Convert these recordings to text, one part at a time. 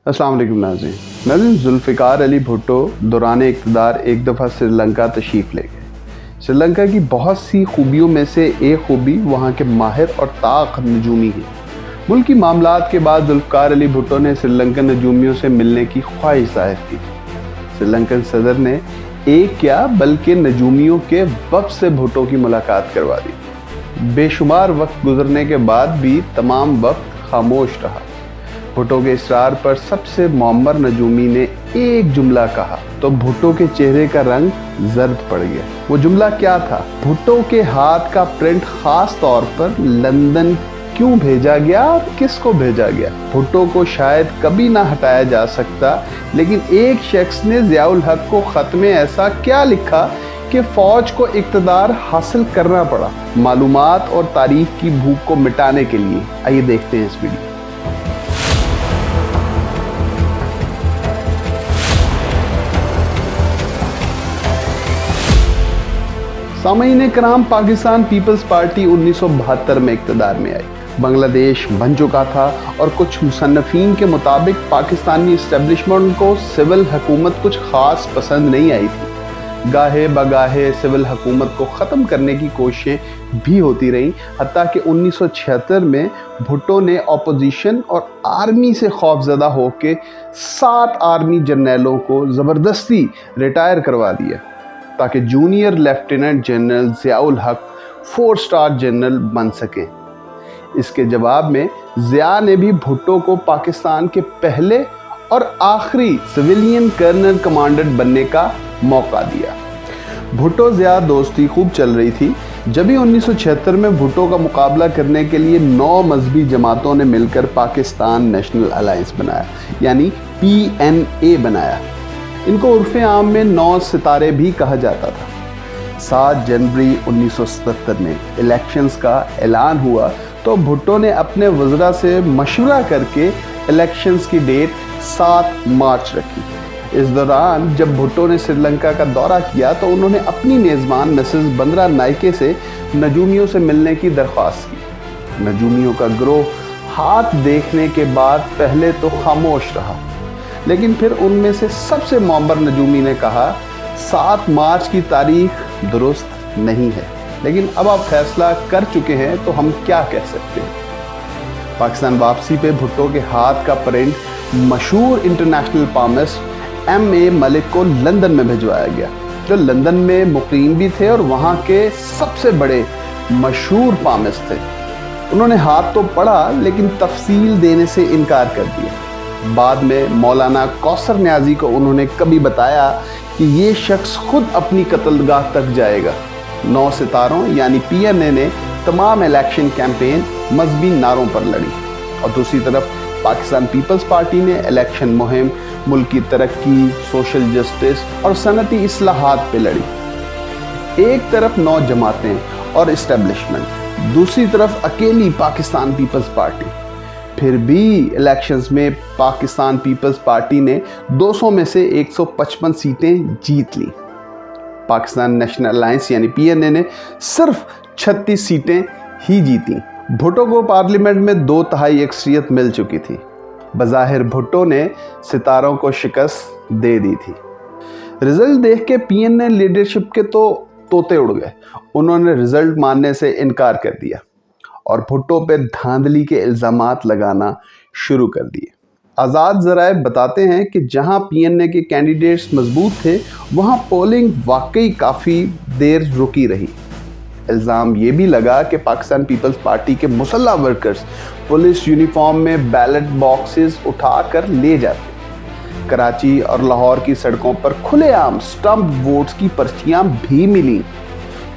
अस्सलाम वालेकुम नाज़रीन। जुल्फ़िकार अली भुट्टो दौरान इक़्तिदार एक दफ़ा श्रीलंका तशरीफ़ ले गए। श्रीलंका की बहुत सी खूबियों में से एक खूबी वहाँ के माहिर और ताक़ नजूमी है। मुल्की मामलात के बाद जुल्फ़िकार अली भुट्टो ने श्रीलंकन नजूमियों से मिलने की ख्वाहिश ज़ाहिर की। श्रीलंकन सदर ने एक क्या बल्कि नजूमियों के वफ़द से भुट्टो की मुलाकात करवा दी। बेशुमार वक्त गुजरने के बाद भी तमाम वक्त खामोश रहा। भुट्टो के इसरार पर सबसे मुअम्मर नजूमी ने एक जुमला कहा तो भुट्टो के चेहरे का रंग जर्द पड़ गया। वो जुमला क्या था? भुट्टो के हाथ का प्रिंट खास तौर पर लंदन क्यों भेजा गया और किसको भेजा गया? भुट्टो को शायद कभी ना हटाया जा सकता, लेकिन एक शख्स ने ज़ियाउल हक को ख़त में ऐसा क्या लिखा कि फ़ौज को इक़्तिदार हासिल करना पड़ा, मालूमात और तारीख की भूख को मिटाने के लिए। आइए देखते हैं इस वीडियो। सामईन कराम, पाकिस्तान पीपल्स पार्टी 1972 में इक़्तिदार में आई। बांग्लादेश बन चुका था और कुछ मुसन्निफीन के मुताबिक पाकिस्तानी इस्टेब्लिशमेंट को सिविल हुकूमत कुछ ख़ास पसंद नहीं आई थी। गाहे बगाहे सिविल हुकूमत को ख़त्म करने की कोशिशें भी होती रहीं, हत्ता कि 1976 में भुट्टो ने अपोजिशन और आर्मी से खौफजदा होकर 7 आर्मी जर्नलों को ज़बरदस्ती रिटायर करवा दिया ताकि जूनियर लेफ्टिनेंट जनरल ज़ियाउल हक 4 स्टार जनरल बन सके। इसके जवाब में ज़िया ने भी भुट्टो को पाकिस्तान के पहले और आखिरी सिविलियन कर्नल कमांडर बनने का मौका दिया। भुट्टो ज़िया दोस्ती खूब चल रही थी। जब ही 1976 में भुट्टो का मुकाबला करने के लिए 9 मजहबी जमातों ने मिलकर पाकिस्तान नेशनल अलायंस बनाया, यानी PNA बनाया। इनको उर्फ़ आम में 9 सितारे भी कहा जाता था। 7 जनवरी 1977 में इलेक्शंस का ऐलान हुआ तो भुट्टो ने अपने वज़रा से मशवरा करके इलेक्शंस की डेट 7 मार्च रखी। इस दौरान जब भुट्टो ने श्रीलंका का दौरा किया तो उन्होंने अपनी मेज़बान मिसेस बंद्रा नाइके से नजूमियों से मिलने की दरख्वास्त की। नजूमियों का गिरोह हाथ देखने के बाद पहले तो खामोश रहा, लेकिन फिर उनमें से सबसे मुअम्मर नजूमी ने कहा 7 मार्च की तारीख दुरुस्त नहीं है, लेकिन अब आप फैसला कर चुके हैं तो हम क्या कह सकते हैं। पाकिस्तान वापसी पे भुट्टो के हाथ का प्रिंट मशहूर इंटरनेशनल पामिस्ट MA मलिक को लंदन में भिजवाया गया, जो लंदन में मुकीम भी थे और वहाँ के सबसे बड़े मशहूर पामिस्ट थे। उन्होंने हाथ तो पढ़ा लेकिन तफसील देने से इनकार कर दिया। बाद में मौलाना कौसर न्याजी को उन्होंने कभी बताया कि ये शख्स खुद अपनी कत्लगाह तक जाएगा। 9 सितारों यानी PNA ने तमाम इलेक्शन कैंपेन मजहबी नारों पर लड़ी और दूसरी तरफ पाकिस्तान पीपल्स पार्टी ने इलेक्शन मुहिम मुल्क की तरक्की, सोशल जस्टिस और सनती इस्लाहात पे लड़ी। एक तरफ 9 जमातें और इस्टेब्लिशमेंट, दूसरी तरफ अकेली पाकिस्तान पीपल्स पार्टी। फिर भी इलेक्शंस में पाकिस्तान पीपल्स पार्टी ने 200 में से 155 सीटें जीत ली। पाकिस्तान नेशनल अलायंस यानी PNA ने सिर्फ 36 सीटें ही जीती। भुट्टो को पार्लियामेंट में 2/3 अक्सरियत मिल चुकी थी। बज़ाहिर भुट्टो ने सितारों को शिकस्त दे दी थी। रिजल्ट देख के PNA लीडरशिप के तो तोते उड़ गए। उन्होंने रिजल्ट मानने से इनकार कर दिया और भुट्टो पे धांधली के इल्ज़ामात लगाना शुरू कर दिए। आज़ाद ज़राए बताते हैं कि जहां PNA के कैंडिडेट्स मजबूत थे, वहां पोलिंग वाकई काफ़ी देर रुकी रही। इल्ज़ाम ये भी लगा कि पाकिस्तान पीपल्स पार्टी के मुसल्लह वर्कर्स पुलिस यूनिफॉर्म में बैलेट बॉक्सेस उठाकर ले जाते। कराची और लाहौर की सड़कों पर खुलेआम स्टम्प वोट्स की पर्चियाँ भी मिली।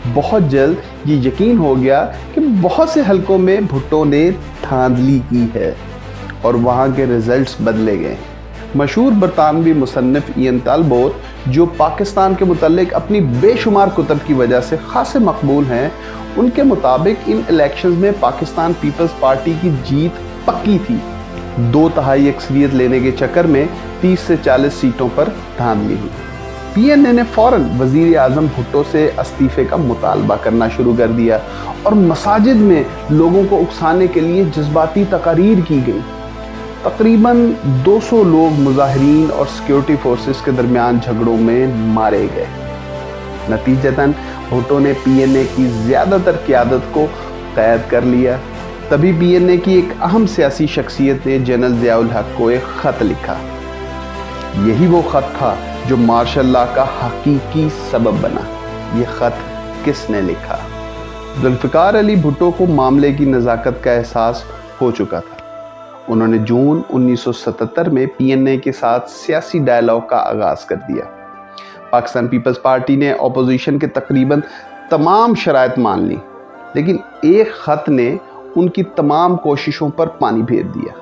बहुत जल्द ये यकीन हो गया कि बहुत से हलकों में भुट्टो ने धांधली की है और वहाँ के रिजल्ट्स बदले गए। मशहूर बरतानवी मुसन्निफ इयन तालबोट, जो पाकिस्तान के मुतल्लिक अपनी बेशुमार कुतब की वजह से खासे मकबूल हैं, उनके मुताबिक इन इलेक्शंस में पाकिस्तान पीपल्स पार्टी की जीत पक्की थी। 2/3 अक्सरियत लेने के चक्कर में 30 से 40 सीटों पर धांधली हुई। PNA ने फ़ौरन वज़ीर आज़म भुट्टो से इस्तीफ़े का मुतालबा करना शुरू कर दिया और मसाजिद में लोगों को उकसाने के लिए जज्बाती तकारीर की गई। तकरीबन 200 लोग मुजाहिरीन और सिक्योरिटी फोर्सेस के दरमियान झगड़ों में मारे गए। नतीजतन भुट्टो ने पीएनए की ज़्यादातर क़यादत को कैद कर लिया। तभी पीएनए की एक अहम सियासी शख्सियत ने जनरल ज़ियाउल हक को एक ख़त लिखा। यही वो ख़त था जो मार्शल लॉ का हकीकी सबब बना। ये ख़त किसने लिखा? जुल्फ़िकार अली भुट्टो को मामले की नज़ाकत का एहसास हो चुका था। उन्होंने जून 1977 में पीएनए के साथ सियासी डायलॉग का आगाज़ कर दिया। पाकिस्तान पीपल्स पार्टी ने अपोजिशन के तकरीबन तमाम शराइत मान ली, लेकिन एक ख़त ने उनकी तमाम कोशिशों पर पानी फेर दिया।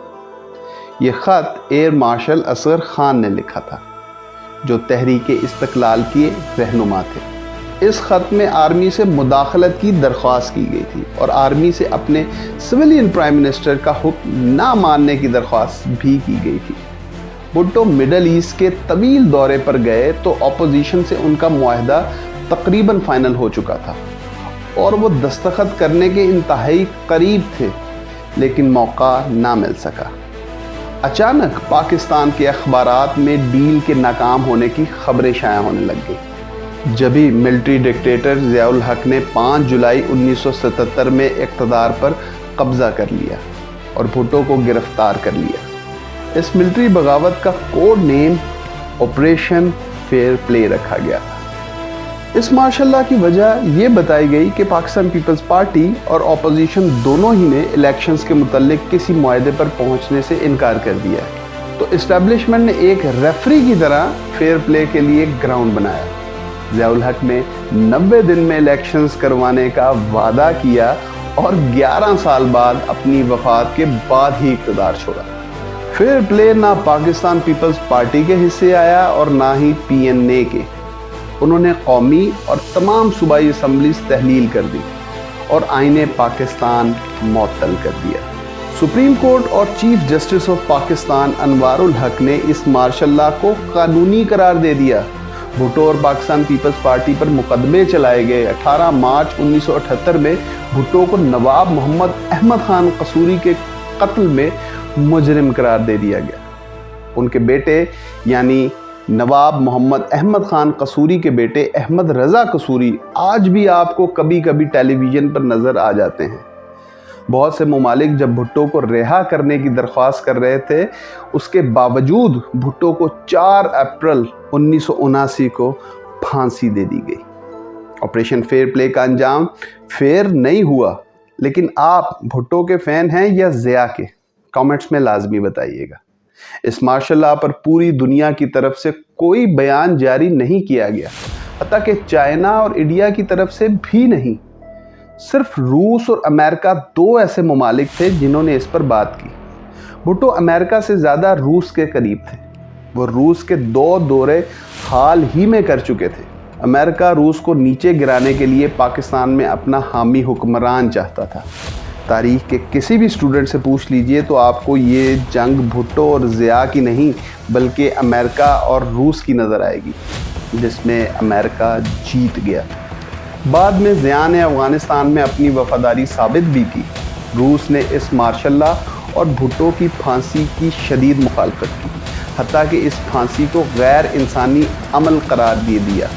ये ख़त एयर मार्शल असगर ख़ान ने लिखा था, जो तहरीक इस्तक़लाल के रहनुमा थे। इस ख़त में आर्मी से मुदाखलत की दरख्वास्त की गई थी और आर्मी से अपने सिविलियन प्राइम मिनिस्टर का हुक्म ना मानने की दरख्वास्त भी की गई थी। भुट्टो मिडल ईस्ट के तवील दौरे पर गए तो अपोजिशन से उनका मुआहदा तकरीबन फाइनल हो चुका था और वो दस्तखत करने के इंतहाई करीब थे, लेकिन मौका ना मिल सका। अचानक पाकिस्तान के अखबारात में डील के नाकाम होने की खबरें शाया होने लग गई। जब ही मिलिट्री डिक्टेटर ज़ियाउल हक ने 5 जुलाई 1977 में इक़्तिदार पर कब्ज़ा कर लिया और भुट्टो को गिरफ़्तार कर लिया। इस मिलिट्री बगावत का code name operation fair play रखा गया था। इस मार्शल लॉ की वजह ये बताई गई कि पाकिस्तान पीपल्स पार्टी और अपोजिशन दोनों ही ने इलेक्शंस के मुतल्लिक किसी मुआहदे पर पहुंचने से इनकार कर दिया। तो इस्टेब्लिशमेंट ने एक रेफरी की तरह फेयर प्ले के लिए ग्राउंड बनाया। ज़ियाउल हक ने 90 दिन में इलेक्शंस करवाने का वादा किया और 11 साल बाद अपनी वफात के बाद ही इक़्तिदार छोड़ा। फेयर प्ले ना पाकिस्तान पीपल्स पार्टी के हिस्से आया और ना ही पीएनए के। उन्होंने कौमी और तमाम सूबाई असम्बलीज तहलील कर दी और आईने पाकिस्तान मुअत्तल कर दिया। सुप्रीम कोर्ट और chief justice of Pakistan Anwarul हक ने इस मार्शल लॉ को कानूनी करार दे दिया। भुट्टो और पाकिस्तान पीपल्स पार्टी पर मुकदमे चलाए गए। 18 मार्च 1978 में भुट्टो को नवाब मोहम्मद अहमद खान कसूरी के कत्ल में मुजरिम करार दे दिया गया। उनके बेटे यानी नवाब मोहम्मद अहमद खान कसूरी के बेटे अहमद रज़ा कसूरी आज भी आपको कभी कभी टेलीविज़न पर नज़र आ जाते हैं। बहुत से ममालिक जब भुट्टो को रिहा करने की दरख्वास्त कर रहे थे, उसके बावजूद भुट्टो को 4 अप्रैल 1979 को फांसी दे दी गई। ऑपरेशन फेयर प्ले का अंजाम फेयर नहीं हुआ, लेकिन आप भुट्टो के फ़ैन हैं या ज़िया के? कमेंट्स में लाजमी बताइएगा। इस मार्शल लॉ पर पूरी दुनिया की तरफ से कोई बयान जारी नहीं किया गया, हत्ता कि चाइना और इंडिया की तरफ से भी नहीं। सिर्फ रूस और अमेरिका 2 ऐसे ममालिक थे जिन्होंने इस पर बात की। भुट्टो अमेरिका से ज़्यादा रूस के करीब थे। वो रूस के 2 दौरे हाल ही में कर चुके थे। अमेरिका रूस को नीचे गिराने के लिए पाकिस्तान में अपना हामी हुक्मरान चाहता था। तारीख़ के किसी भी स्टूडेंट से पूछ लीजिए तो आपको ये जंग भुट्टो और ज़िया की नहीं बल्कि अमेरिका और रूस की नज़र आएगी, जिसमें अमेरिका जीत गया। बाद में ज़िया ने अफ़गानिस्तान में अपनी वफ़ादारी साबित भी की। रूस ने इस मार्शल लॉ और भुट्टो की फांसी की शदीद मुखालफत की, हत्ता कि इस फांसी को गैर इंसानी अमल करार दे दिया।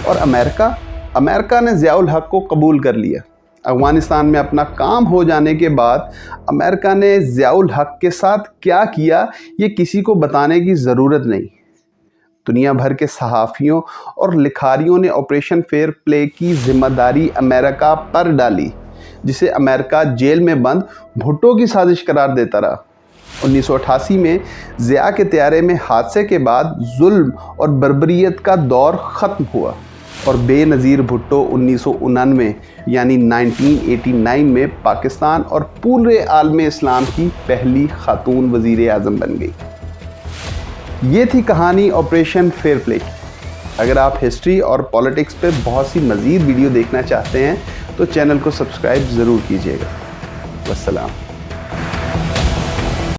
और अमेरिका ने ज़ियाउल हक को कबूल कर लिया। अफ़गानिस्तान में अपना काम हो जाने के बाद अमेरिका ने ज़ियाउल हक के साथ क्या किया ये किसी को बताने की ज़रूरत नहीं। दुनिया भर के सहाफ़ियों और लिखारियों ने ऑपरेशन फेयर प्ले की जिम्मेदारी अमेरिका पर डाली, जिसे अमेरिका जेल में बंद भुट्टो की साजिश करार देता रहा। 1988 में ज़िया के त्यारे में हादसे के बाद जुल्म और बर्बरियत का दौर ख़त्म हुआ और बेनज़ीर भुट्टो 1999 यानी 1989 में पाकिस्तान और पूरे आलम इस्लाम की पहली खातून वज़ीर आज़म बन गई। ये थी कहानी ऑपरेशन फेयर प्ले की। अगर आप हिस्ट्री और पॉलिटिक्स पे बहुत सी मज़ीद वीडियो देखना चाहते हैं तो चैनल को सब्सक्राइब ज़रूर कीजिएगा। वस्सलाम।